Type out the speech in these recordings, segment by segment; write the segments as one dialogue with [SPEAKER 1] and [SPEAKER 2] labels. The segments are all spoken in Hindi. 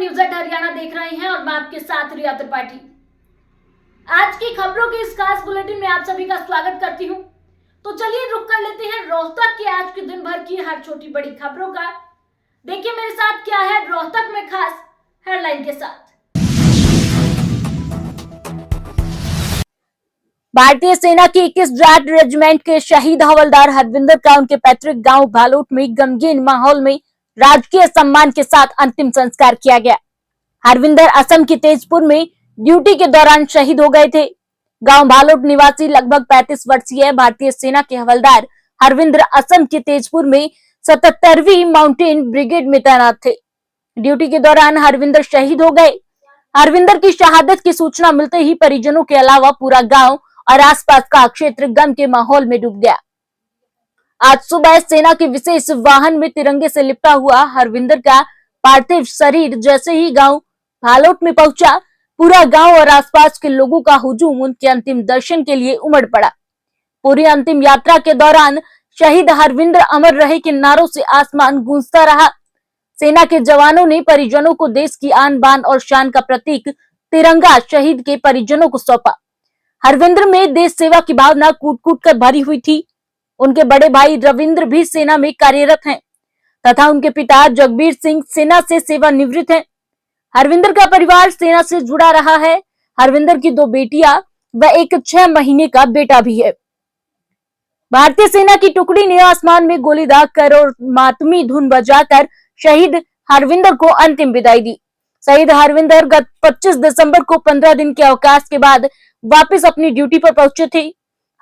[SPEAKER 1] न्यूज़8 हरियाणा देख रहे हैं और मैं आपके साथ रिया त्रिपाठी। आज की खबरों के इस खास बुलेटिन में आप सभी का स्वागत करती हूं। तो चलिए रुक कर लेते हैं रोहतक के आज के दिन भर की हर छोटी बड़ी खबरों का। देखिए मेरे साथ क्या है रोहतक में खास हेडलाइन के साथ। भारतीय सेना की 21 जाट रेजिमेंट के शहीद हवलदार हरविंदर का उनके पैतृक गांव भालोट में गमगीन माहौल में राजकीय सम्मान के साथ अंतिम संस्कार किया गया। हरविंदर असम के तेजपुर में ड्यूटी के दौरान शहीद हो गए थे। गांव भालोट निवासी लगभग 35 वर्षीय भारतीय सेना के हवलदार हरविंदर असम के तेजपुर में 77वीं माउंटेन ब्रिगेड में तैनात थे। ड्यूटी के दौरान हरविंदर शहीद हो गए। हरविंदर की शहादत की सूचना मिलते ही परिजनों के अलावा पूरा गांव और आसपास का क्षेत्र गम के माहौल में डूब गया। आज सुबह सेना के विशेष वाहन में तिरंगे से लिपटा हुआ हरविंदर का पार्थिव शरीर जैसे ही गांव भालोट में पहुंचा, पूरा गांव और आसपास के लोगों का हुजूम उनके अंतिम दर्शन के लिए उमड़ पड़ा। पूरी अंतिम यात्रा के दौरान शहीद हरविंदर अमर रहे के नारों से आसमान गूंजता रहा। सेना के जवानों ने परिजनों को देश की आन बान और शान का प्रतीक तिरंगा शहीद के परिजनों को सौंपा। हरविंदर में देश सेवा की भावना कूट कूट कर भरी हुई थी। उनके बड़े भाई रविंद्र भी सेना में कार्यरत हैं तथा उनके पिता जगबीर सिंह सेना से सेवानिवृत्त हैं। हरविंदर का परिवार सेना से जुड़ा रहा है। हरविंदर की 2 बेटियां व एक 6 महीने का बेटा भी है। भारतीय सेना की टुकड़ी ने आसमान में गोली दागकर और मातमी धुन बजाकर शहीद हरविंदर को अंतिम विदाई दी। शहीद हरविंदर गत 25 दिसंबर को 15 दिन के अवकाश के बाद वापस अपनी ड्यूटी पर पहुंचे थे।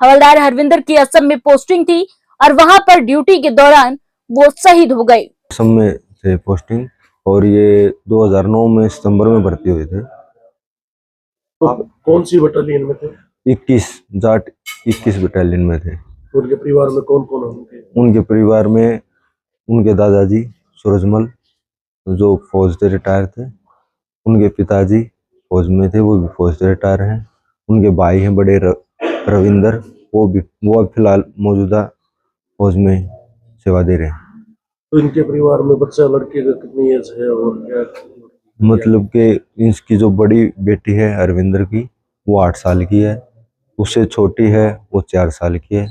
[SPEAKER 1] हवलदार हरविंदर की असम में पोस्टिंग थी और वहां पर ड्यूटी के दौरान वो शहीद हो गए।
[SPEAKER 2] असम में थे पोस्टिंग और ये 2009 में सितंबर में भर्ती हुए थे।
[SPEAKER 3] तो आप कौन सी बटालियन में थे?
[SPEAKER 2] 21 जाट 21 बटालियन में थे।
[SPEAKER 3] उनके परिवार में कौन कौन होंगे?
[SPEAKER 2] उनके परिवार में उनके दादाजी सूरजमल जो फौज से रिटायर थे, उनके पिताजी फौज में थे, वो भी फौज से रिटायर हैं। उनके भाई हैं बड़े रविंदर, वो फिलहाल मौजूदा फौज में सेवा दे रहे हैं।
[SPEAKER 3] तो इनके परिवार में बच्चा लड़के का कितनी एज है और क्या?
[SPEAKER 2] मतलब कि इसकी जो बड़ी बेटी है हरविंदर की, वो 8 साल की है। उससे छोटी है वो 4 साल की है।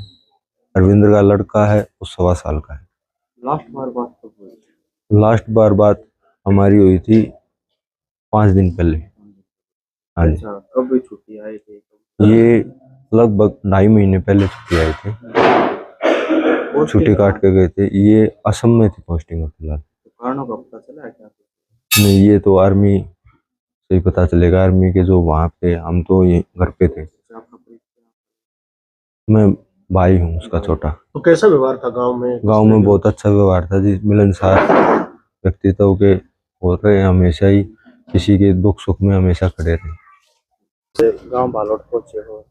[SPEAKER 2] हरविंदर का लड़का है वो 1.25 साल का है।
[SPEAKER 3] लास्ट बार बात कब हुई?
[SPEAKER 2] लास्ट बार बात हमारी हुई थी 5 दिन पहले। हाँ जी।
[SPEAKER 3] अच्छा, कब भी छुट्टी आए थे?
[SPEAKER 2] ये लगभग 2.5 महीने पहले छुट्टी आए थे, छुट्टी काट के गए थे। ये असम में थी पोस्टिंग फिलहाल।
[SPEAKER 3] कारणों का पता चला है क्या?
[SPEAKER 2] नहीं, ये तो आर्मी से ही पता चलेगा। आर्मी के जो वहाँ पे, हम तो ये घर पे थे। मैं भाई हूँ उसका छोटा।
[SPEAKER 3] तो कैसा व्यवहार था गांव में?
[SPEAKER 2] गांव में बहुत अच्छा व्यवहार था जी, मिलनसार व्यक्तित्व के हो रहे हैं। हमेशा ही किसी के दुख सुख में हमेशा खड़े रहे।
[SPEAKER 3] गांव भालोट पहुंचे हो,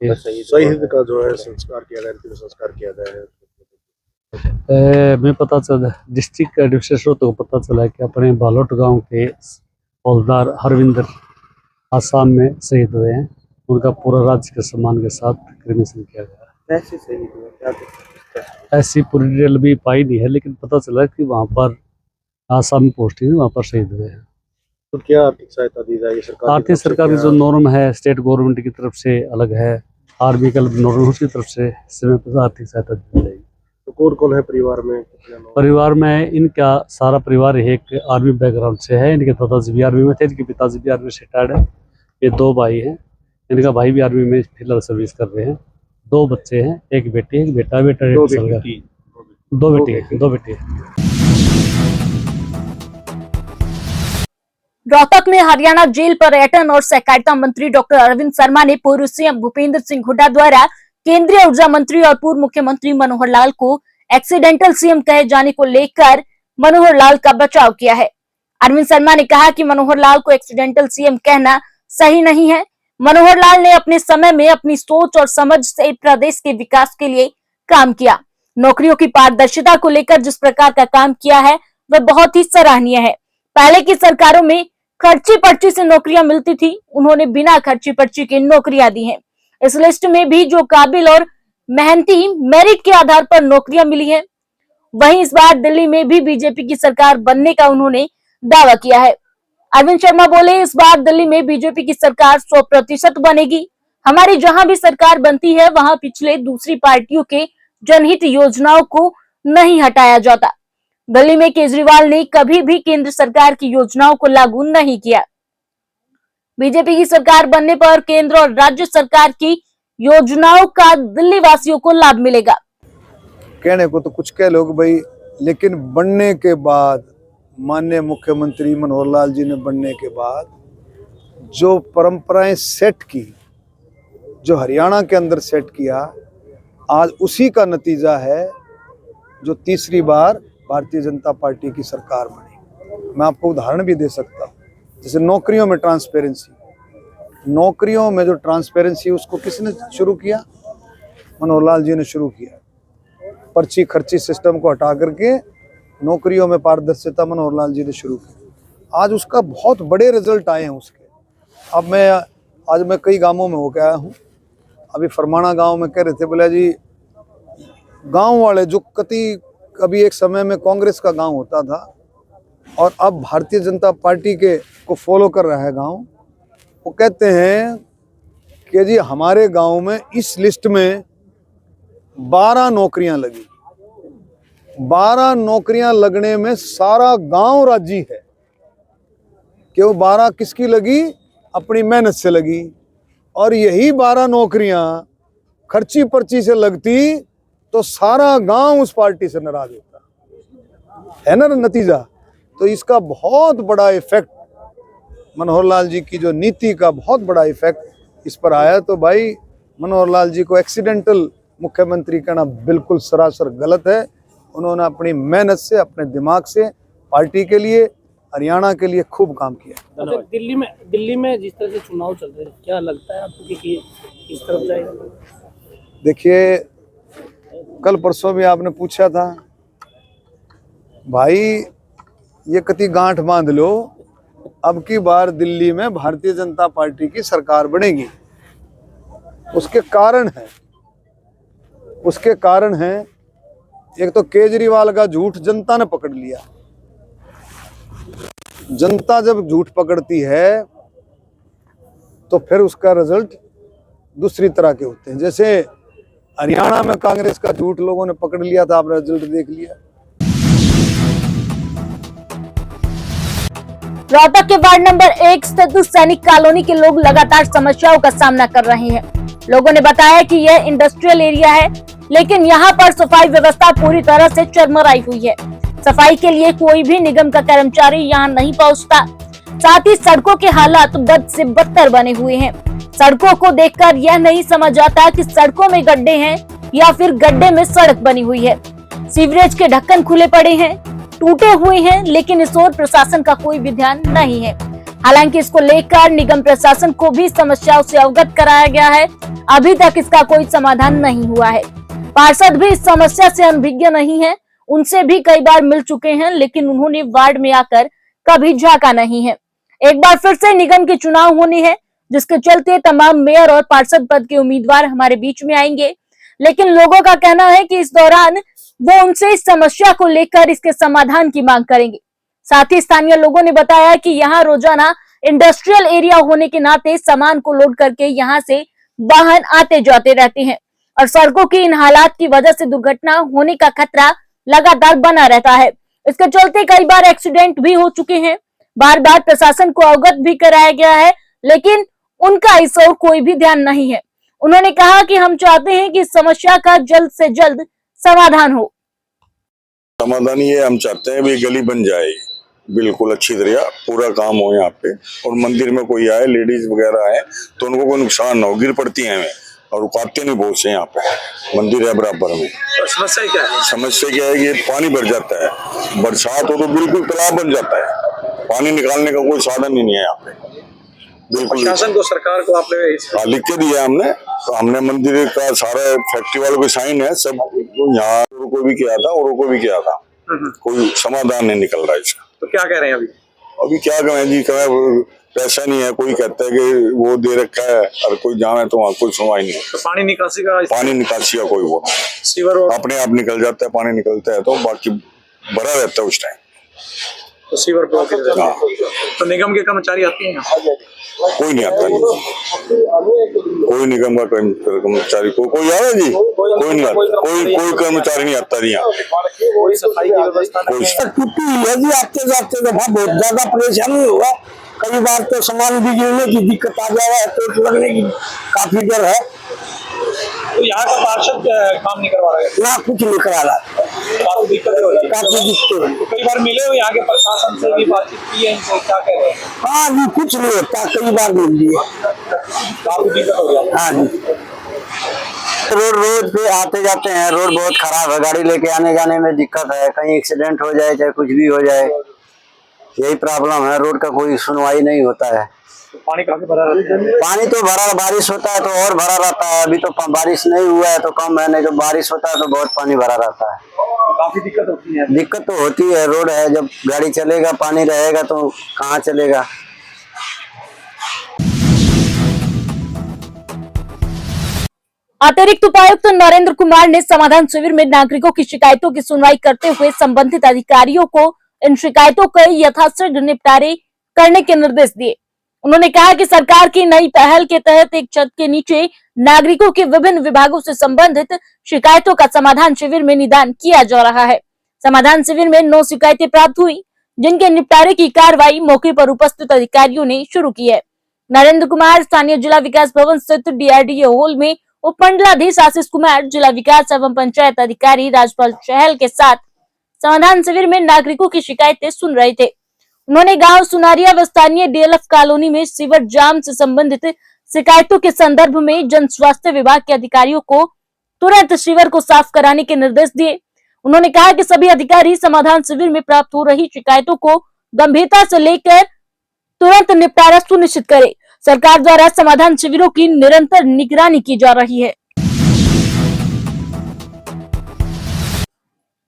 [SPEAKER 3] शहीद का जो है संस्कार किया गया, अंतिम संस्कार किया गया है।
[SPEAKER 4] मैं पता चला डिस्ट्रिक्ट एडमिनिस्ट्रेटर को पता चला कि अपने भालोट गांव के हवलदार हरविंदर आसाम में शहीद हुए हैं। उनका पूरा राज्य के सम्मान के साथ क्रिमेशन किया गया।
[SPEAKER 3] कैसे शहीद हुए? क्या
[SPEAKER 4] ऐसी पूरी डिटेल भी पाई नहीं है, लेकिन पता चला कि वहाँ पर आसाम में पोस्टिंग है, वहाँ पर शहीद हुए हैं।
[SPEAKER 3] तो क्या आर्थिक सहायता दी जाएगी सरकार?
[SPEAKER 4] आर्थिक सरकार की जो नॉर्म है स्टेट गवर्नमेंट की तरफ से अलग है, आर्मी का नॉर्म उसकी तरफ से आर्थिक सहायता दी जाएगी।
[SPEAKER 3] तो कौन है परिवार में?
[SPEAKER 4] परिवार में इनका सारा परिवार एक आर्मी बैकग्राउंड से है। इनके दादाजी भी आर्मी में थे, इनके पिताजी भी आर्मी से रिटायर्ड है। ये 2 भाई हैं, इनका भाई भी आर्मी में फिलहाल सर्विस कर रहे हैं। 2 बच्चे हैं, एक बेटी एक बेटा। बेटा 1.5 साल का। 2 बेटी।
[SPEAKER 1] रोहतक में हरियाणा जेल पर्यटन और सहकारिता मंत्री डॉक्टर अरविंद शर्मा ने पूर्व सीएम भूपेंद्र सिंह हुड्डा द्वारा केंद्रीय ऊर्जा मंत्री और पूर्व मुख्यमंत्री मनोहर लाल को एक्सीडेंटल सीएम कहे जाने को लेकर मनोहर लाल का बचाव किया है। अरविंद शर्मा ने कहा कि मनोहर लाल को एक्सीडेंटल सीएम कहना सही नहीं है। मनोहर लाल ने अपने समय में अपनी सोच और समझ से प्रदेश के विकास के लिए काम किया। नौकरियों की पारदर्शिता को लेकर जिस प्रकार का काम किया है वह बहुत ही सराहनीय है। पहले की सरकारों में खर्ची पर्ची से नौकरियां मिलती थी, उन्होंने बिना खर्ची पर्ची के नौकरियां दी हैं। इस लिस्ट में भी जो काबिल और मेहनती मेरिट के आधार पर नौकरियां मिली हैं। वहीं इस बार दिल्ली में भी बीजेपी की सरकार बनने का उन्होंने दावा किया है। अरविंद शर्मा बोले, इस बार दिल्ली में बीजेपी की सरकार 100% बनेगी। हमारी जहां भी सरकार बनती है वहां पिछले दूसरी पार्टियों के जनहित योजनाओं को नहीं हटाया जाता। दिल्ली में केजरीवाल ने कभी भी केंद्र सरकार की योजनाओं को लागू नहीं किया। बीजेपी की सरकार बनने पर केंद्र और राज्य सरकार की योजनाओं का दिल्ली वासियों को लाभ मिलेगा।
[SPEAKER 5] कहने को तो कुछ कह लोग भाई, लेकिन बनने के बाद माननीय मुख्यमंत्री मनोहर लाल जी ने बनने के बाद जो परंपराएं सेट की, जो हरियाणा के अंदर सेट किया, आज उसी का नतीजा है जो तीसरी बार भारतीय जनता पार्टी की सरकार बनी। मैं आपको उदाहरण भी दे सकता हूँ, जैसे नौकरियों में ट्रांसपेरेंसी। नौकरियों में जो ट्रांसपेरेंसी उसको किसने शुरू किया? मनोहर लाल जी ने शुरू किया। पर्ची खर्ची सिस्टम को हटा करके नौकरियों में पारदर्शिता मनोहर लाल जी ने शुरू की। आज उसका बहुत बड़े रिजल्ट आए हैं उसके। अब आज मैं कई गांवों में होकर आया हूँ। अभी फरमाना गांव में कह रहे थे, बोला जी गांव वाले जो अभी एक समय में कांग्रेस का गांव होता था और अब भारतीय जनता पार्टी के को फॉलो कर रहा है गांव, वो कहते हैं कि जी हमारे गांव में इस लिस्ट में 12 नौकरियां लगी। 12 नौकरियां लगने में सारा गांव राजी है कि वो 12 किसकी लगी? अपनी मेहनत से लगी। और यही 12 नौकरियां खर्ची पर्ची से लगती तो सारा गांव उस पार्टी से नाराज होता है ना नतीजा। तो इसका बहुत बड़ा इफेक्ट, मनोहर लाल जी की जो नीति का बहुत बड़ा इफेक्ट इस पर आया। तो भाई मनोहर लाल जी को एक्सीडेंटल मुख्यमंत्री कहना बिल्कुल सरासर गलत है। उन्होंने अपनी मेहनत से, अपने दिमाग से पार्टी के लिए, हरियाणा के लिए खूब काम किया।
[SPEAKER 6] अच्छा, दिल्ली में जिस तरह से चुनाव चल रहे हैं, क्या लगता है आपको कि किस तरफ जाएगा?
[SPEAKER 5] देखिए, कल परसों भी आपने पूछा था भाई, ये कति गांठ बांध लो, अब की बार दिल्ली में भारतीय जनता पार्टी की सरकार बनेगी। उसके कारण हैं एक तो केजरीवाल का झूठ जनता ने पकड़ लिया। जनता जब झूठ पकड़ती है तो फिर उसका रिजल्ट दूसरी तरह के होते हैं। जैसे हरियाणा में कांग्रेस का झूठ लोगों ने पकड़ लिया था, आपने रिजल्ट देख लिया।
[SPEAKER 1] रोहतक के वार्ड नंबर 1 स्थित सैनिक कॉलोनी के लोग लगातार समस्याओं का सामना कर रहे हैं। लोगों ने बताया कि यह इंडस्ट्रियल एरिया है, लेकिन यहाँ पर सफाई व्यवस्था पूरी तरह से चरमराई हुई है। सफाई के लिए कोई भी निगम का कर्मचारी यहाँ नहीं पहुँचता। साथ ही सड़कों के हालात बद से बदतर बने हुए हैं। सड़कों को देखकर यह नहीं समझ आता कि सड़कों में गड्ढे हैं या फिर गड्ढे में सड़क बनी हुई है। सीवरेज के ढक्कन खुले पड़े हैं, टूटे हुए हैं, लेकिन इस ओर प्रशासन का कोई भी ध्यान नहीं है। हालांकि इसको लेकर निगम प्रशासन को भी समस्याओं से अवगत कराया गया है। अभी तक इसका कोई समाधान नहीं हुआ है। पार्षद भी इस समस्या से अनभिज्ञ नहीं है। उनसे भी कई बार मिल चुके हैं, लेकिन उन्होंने वार्ड में आकर कभी झांका नहीं है। एक बार फिर से निगम के चुनाव होने हैं, जिसके चलते तमाम मेयर और पार्षद पद के उम्मीदवार हमारे बीच में आएंगे, लेकिन लोगों का कहना है कि इस दौरान वो उनसे इस समस्या को लेकर इसके समाधान की मांग करेंगे। साथ ही स्थानीय लोगों ने बताया कि यहाँ रोजाना इंडस्ट्रियल एरिया होने के नाते सामान को लोड करके यहाँ से वाहन आते जाते रहते हैं और सड़कों की इन हालात की वजह से दुर्घटना होने का खतरा लगातार बना रहता है। इसके चलते कई बार एक्सीडेंट भी हो चुके हैं। बार बार प्रशासन को अवगत भी कराया गया है, लेकिन उनका इस ओर कोई भी ध्यान नहीं है। उन्होंने कहा कि हम चाहते हैं कि इस समस्या का जल्द से जल्द समाधान हो।
[SPEAKER 7] समाधान ये हम चाहते हैं भी गली बन जाए, बिल्कुल अच्छी तरह पूरा काम हो यहाँ पे, और मंदिर में कोई आए, लेडीज वगैरह आए तो उनको कोई नुकसान ना हो। गिर पड़ती हैं हमें और रुकाते नहीं बहुत से यहाँ पे, मंदिर है बराबर में।
[SPEAKER 6] समस्या क्या है?
[SPEAKER 7] समस्या क्या है कि पानी भर जाता है, बरसात हो तो बिल्कुल तालाब बन जाता है, पानी निकालने का कोई साधन ही नहीं है यहाँ पे। बिल्कुल
[SPEAKER 6] शासन को, सरकार को आपने
[SPEAKER 7] लिख के दिया हमने, तो हमने मंदिर का सारा फैक्ट्री वालों के साइन है सब, यहाँ को भी किया था और को भी किया था, कोई समाधान नहीं निकल रहा है इसका।
[SPEAKER 6] तो क्या कह रहे हैं
[SPEAKER 7] अभी क्या कहें जी, कहें पैसा नहीं है, कोई कहता है कि वो दे रखा है, और कोई जाए तो वहाँ कोई सुनवाई नहीं है।
[SPEAKER 6] तो पानी निकासी का
[SPEAKER 7] कोई वो
[SPEAKER 6] सीवर
[SPEAKER 7] अपने आप निकल जाता है, पानी निकलता है तो बाकी भरा रहता है उस टाइम।
[SPEAKER 3] तो सीवर ब्लॉक की वजह
[SPEAKER 7] हाँ,
[SPEAKER 3] से। तो निगम के कर्मचारी आते हैं यहाँ?
[SPEAKER 7] कोई नहीं आता, कोई निगम का कर्मचारी कोई आया जी, कोई नहीं आता, कोई कर्मचारी नहीं आता जी यहाँ।
[SPEAKER 3] कोई सफाई की व्यवस्था
[SPEAKER 7] कोई
[SPEAKER 3] नहीं है।
[SPEAKER 8] टूटी हुई है जी, आते जाते दफा बहुत ज्यादा परेशानी हुआ। कई बार तो सामान भी गिरने की दिक्कत आ जाए, चोट लगने की काफी डर है।
[SPEAKER 3] तो यहाँ का पार्षद काम नहीं करवा रहा है,
[SPEAKER 8] ना कुछ नहीं करा रहा,
[SPEAKER 3] काफी दिक्कत हो रही है।
[SPEAKER 8] काफी दिक्कत हो रही।
[SPEAKER 3] तो कई बार मिले हो यहाँ के प्रशासन से भी बातचीत की है, इनसे क्या कह रहे हैं?
[SPEAKER 8] हाँ जी, कुछ नहीं होता, कई बार मिल लिए।
[SPEAKER 3] काफी दिक्कत हो रही है।
[SPEAKER 8] हाँ जी, रोड पे आते जाते हैं, रोड बहुत खराब है, गाड़ी लेके आने जाने में दिक्कत है, कहीं एक्सीडेंट हो जाए चाहे कुछ भी हो जाए, यही प्रॉब्लम है। रोड का कोई सुनवाई नहीं होता है।
[SPEAKER 3] तो पानी काफी भरा रहता है।
[SPEAKER 8] पानी तो भरा, बारिश होता है तो और भरा रहता है। अभी तो बारिश नहीं हुआ है तो कम है, नहीं तो बारिश होता है तो बहुत पानी भरा रहता है।
[SPEAKER 3] काफी दिक्कत होती है।
[SPEAKER 8] दिक्कत तो होती है, रोड है, जब गाड़ी चलेगा पानी रहेगा तो कहाँ चलेगा।
[SPEAKER 1] अतिरिक्त उपायुक्त नरेंद्र कुमार ने समाधान शिविर में नागरिकों की शिकायतों की सुनवाई करते हुए संबंधित अधिकारियों को इन शिकायतों का यथाशीघ्र निपटारे करने के निर्देश दिए। उन्होंने कहा कि सरकार की नई पहल के तहत एक छत के नीचे नागरिकों के विभिन्न विभागों से संबंधित शिकायतों का समाधान शिविर में निदान किया जा रहा है। समाधान शिविर में 9 शिकायतें प्राप्त हुई, जिनके निपटारे की कार्रवाई मौके पर उपस्थित अधिकारियों ने शुरू की है। नरेंद्र कुमार स्थानीय जिला विकास भवन स्थित DRDO हॉल में उपमंडलाधीश आशीष कुमार, जिला विकास एवं पंचायत अधिकारी राजपाल चहल के साथ समाधान शिविर में नागरिकों की शिकायतें सुन रहे थे। उन्होंने गांव सुनारिया व स्थानीय DLF कॉलोनी में सीवर जाम से संबंधित शिकायतों के संदर्भ में जन स्वास्थ्य विभाग के अधिकारियों को तुरंत सीवर को साफ कराने के निर्देश दिए। उन्होंने कहा कि सभी अधिकारी समाधान शिविर में प्राप्त हो रही शिकायतों को गंभीरता से लेकर तुरंत निपटारा सुनिश्चित करे। सरकार द्वारा समाधान शिविरों की निरंतर निगरानी की जा रही है।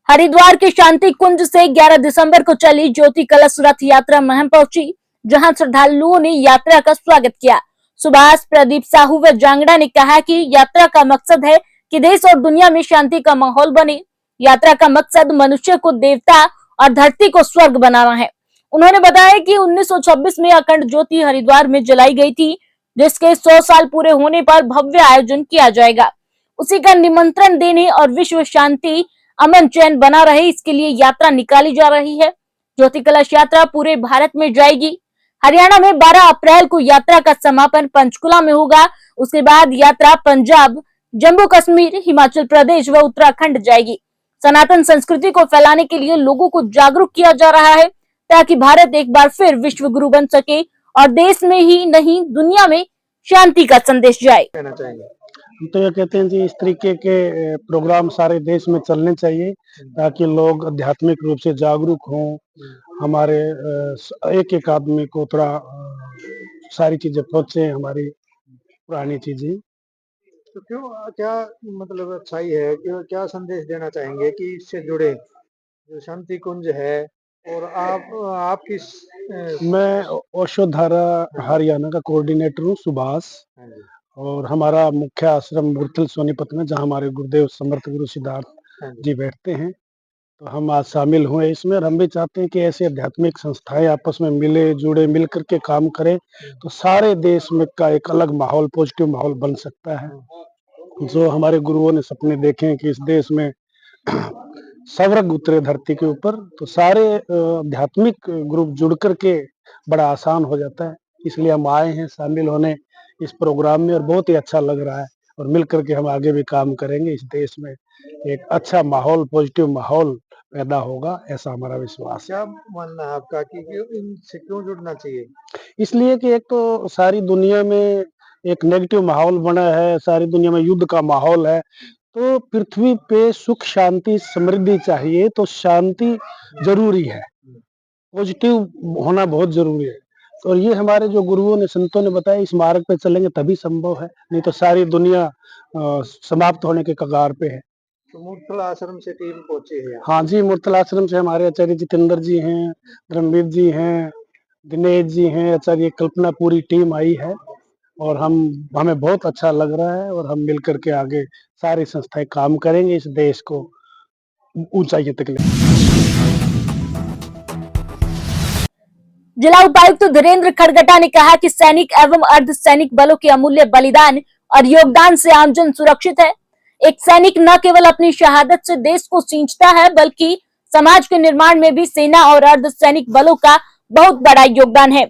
[SPEAKER 1] हरिद्वार के शांति कुंज से 11 दिसंबर को चली ज्योति कलश रथ यात्रा महम पहुंची, जहां श्रद्धालुओं ने यात्रा का स्वागत किया। सुभाष, प्रदीप साहू व जांगड़ा ने कहा कि यात्रा का मकसद है कि देश और दुनिया में शांति का माहौल बने। यात्रा का मकसद मनुष्य को देवता और धरती को स्वर्ग बनाना है। उन्होंने बताया कि 1926 में अखंड ज्योति हरिद्वार में जलाई गई थी, जिसके 100 साल पूरे होने पर भव्य आयोजन किया जाएगा। उसी का निमंत्रण देने और विश्व शांति अमन चैन बना रहे, इसके लिए यात्रा निकाली जा रही है। ज्योति कलश यात्रा पूरे भारत में जाएगी। हरियाणा में 12 अप्रैल को यात्रा का समापन पंचकुला में होगा। उसके बाद यात्रा पंजाब, जम्मू कश्मीर, हिमाचल प्रदेश व उत्तराखंड जाएगी। सनातन संस्कृति को फैलाने के लिए लोगों को जागरूक किया जा रहा है, ताकि भारत एक बार फिर विश्व गुरु बन सके और देश में ही नहीं दुनिया में शांति का संदेश जाए।
[SPEAKER 3] कहना चाहेंगे?
[SPEAKER 9] हम तो ये कहते हैं जी, इस तरीके के प्रोग्राम सारे देश में चलने चाहिए ताकि लोग आध्यात्मिक रूप से जागरूक हों। हमारे एक एक आदमी को थोड़ा सारी चीजें पहुंचे, हमारी पुरानी चीजें।
[SPEAKER 3] तो क्यों, क्या मतलब अच्छाई है, क्यों, क्या संदेश देना चाहेंगे कि इससे जुड़े जो शांति कुंज है, और आप किस
[SPEAKER 9] मैं ओशोधारा हरियाणा का कोऑर्डिनेटर हूँ, सुभाष।
[SPEAKER 3] हाँ जी,
[SPEAKER 9] और हमारा मुख्य आश्रम मुरथल सोनीपत में, जहाँ हमारे गुरुदेव समर्थ गुरु सिद्धार्थ
[SPEAKER 3] हाँ जी।
[SPEAKER 9] जी बैठते हैं, तो हम आज शामिल हुए इसमें। और हम भी चाहते हैं कि ऐसे आध्यात्मिक संस्थाएं आपस में मिले जुड़े, मिल करके काम करें, तो सारे देश में का एक अलग माहौल, पॉजिटिव माहौल बन सकता है। जो हमारे गुरुओं ने सपने देखे हैं कि इस देश में स्वर्ग उतरे धरती के ऊपर, तो सारे आध्यात्मिक ग्रुप जुड़ करके बड़ा आसान हो जाता है। इसलिए हम आए हैं शामिल होने इस प्रोग्राम में, और बहुत ही अच्छा लग रहा है। और मिल करके हम आगे भी काम करेंगे, इस देश में एक अच्छा माहौल, पॉजिटिव माहौल पैदा होगा, ऐसा हमारा विश्वास है।
[SPEAKER 3] क्या मानना है आपका कि इनसे क्यों जुड़ना चाहिए?
[SPEAKER 9] इसलिए कि एक तो सारी दुनिया में एक नेगेटिव माहौल बना है, सारी दुनिया में युद्ध का माहौल है, तो पृथ्वी पे सुख शांति समृद्धि चाहिए, तो शांति जरूरी है, पॉजिटिव होना बहुत जरूरी है। और ये हमारे जो गुरुओं ने, संतों ने बताया, इस मार्ग पे चलेंगे तभी संभव है, नहीं तो सारी दुनिया समाप्त होने के कगार पे है।
[SPEAKER 3] तो मुरथल आश्रम से टीम पहुंची है?
[SPEAKER 9] हाँ जी, मुरथल आश्रम से हमारे आचार्य जितेंद्र जी हैं, धर्मवीर जी हैं, दिनेश जी हैं, आचार्य कल्पना, पूरी टीम आई है। और हमें बहुत अच्छा लग रहा है, और हम मिल करके आगे सारी संस्थाएं काम करेंगे, इस देश को ऊंचाइयों तक ले।
[SPEAKER 1] जिला उपायुक्त धीरेन्द्र खड़गटा ने कहा कि सैनिक एवं अर्धसैनिक बलों के अमूल्य बलिदान और योगदान से आमजन सुरक्षित है। एक सैनिक न केवल अपनी शहादत से देश को सींचता है, बल्कि समाज के निर्माण में भी सेना और अर्धसैनिक बलों का बहुत बड़ा योगदान है।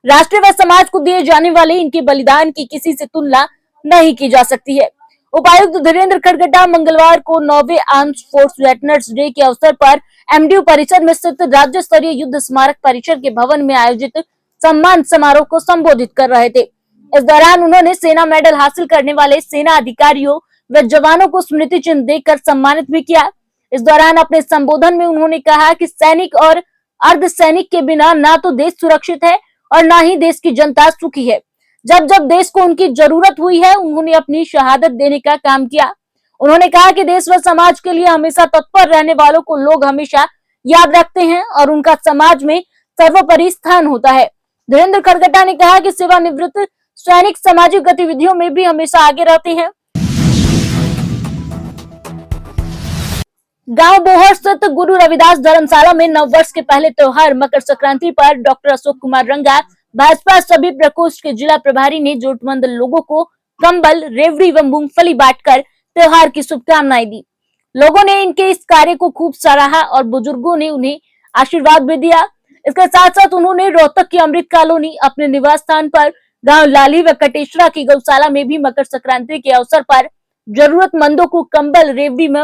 [SPEAKER 1] राष्ट्र व समाज को दिए जाने वाले इनके बलिदान की किसी से तुलना नहीं की जा सकती है। उपायुक्त धीरेन्द्र खड़गटा मंगलवार को 9वें आर्म्ड फोर्स वेटरन्स डे के अवसर पर एमडीयू परिसर में स्थित राज्य स्तरीय युद्ध स्मारक परिसर के भवन में आयोजित सम्मान समारोह को संबोधित कर रहे थे। इस दौरान उन्होंने सेना मेडल हासिल करने वाले सेना अधिकारियों व जवानों को स्मृति चिन्ह देकर सम्मानित भी किया। इस दौरान अपने संबोधन में उन्होंने कहा कि सैनिक और अर्धसैनिक के बिना ना तो देश सुरक्षित है और ना ही देश की जनता सुखी है। जब जब देश को उनकी जरूरत हुई है, उन्होंने अपनी शहादत देने का काम किया। उन्होंने कहा कि देश व समाज के लिए हमेशा तत्पर रहने वालों को लोग हमेशा याद रखते हैं और उनका समाज में सर्वोपरि स्थान होता है। धीरेन्द्र खड़गटा ने कहा कि सेवानिवृत्त सैनिक सामाजिक गतिविधियों में भी हमेशा आगे रहते हैं। गांव बोहर स्थित गुरु रविदास धर्मशाला में नव वर्ष के पहले त्योहार मकर संक्रांति पर डॉक्टर अशोक कुमार रंगा भाजपा सभी प्रकोष्ठ के जिला प्रभारी ने जरूरतमंद लोगों को कंबल, रेवड़ी व मूंगफली बांटकर त्योहार की शुभकामनाएं दी। लोगों ने इनके इस कार्य को खूब सराहा और बुजुर्गों ने उन्हें आशीर्वाद भी दिया। इसके साथ साथ उन्होंने रोहतक की अमृत कॉलोनी, अपने निवास स्थान पर गांव लाली व कटेशरा की गौशाला में भी मकर संक्रांति के अवसर पर जरूरतमंदों को कंबल, रेवड़ी में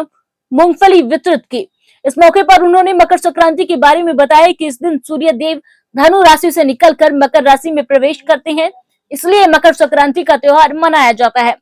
[SPEAKER 1] मूंगफली वितरित की। इस मौके पर उन्होंने मकर संक्रांति के बारे में बताया कि इस दिन सूर्य देव धनु राशि से निकलकर मकर राशि में प्रवेश करते हैं, इसलिए मकर संक्रांति का त्योहार मनाया जाता है।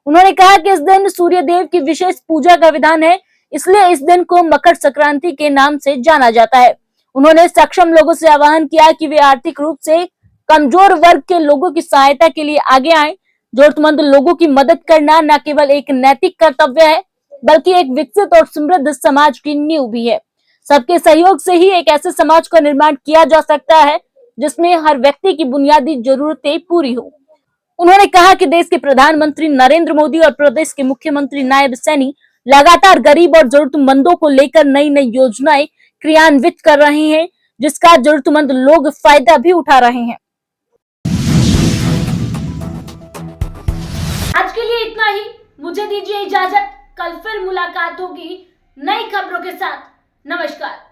[SPEAKER 1] उन्होंने कहा कि इस दिन सूर्य देव की विशेष पूजा का विधान है, इसलिए इस दिन को मकर संक्रांति के नाम से जाना जाता है। उन्होंने सक्षम लोगों से आह्वान किया कि वे आर्थिक रूप से कमजोर वर्ग के लोगों की सहायता के लिए आगे आएं। जरूरतमंद लोगों की मदद करना न केवल एक नैतिक कर्तव्य है, बल्कि एक विकसित और समृद्ध समाज की नींव भी है। सबके सहयोग से ही एक ऐसे समाज का निर्माण किया जा सकता है जिसमें हर व्यक्ति की बुनियादी जरूरतें पूरी हो। उन्होंने कहा कि देश के प्रधानमंत्री नरेंद्र मोदी और प्रदेश के मुख्यमंत्री नायब सैनी लगातार गरीब और जरूरतमंदों को लेकर नई नई योजनाएं क्रियान्वित कर रहे हैं, जिसका जरूरतमंद लोग फायदा भी उठा रहे हैं। आज के लिए इतना ही, मुझे दीजिए इजाजत। कल फिर मुलाकात होगी नई खबरों के साथ। नमस्कार।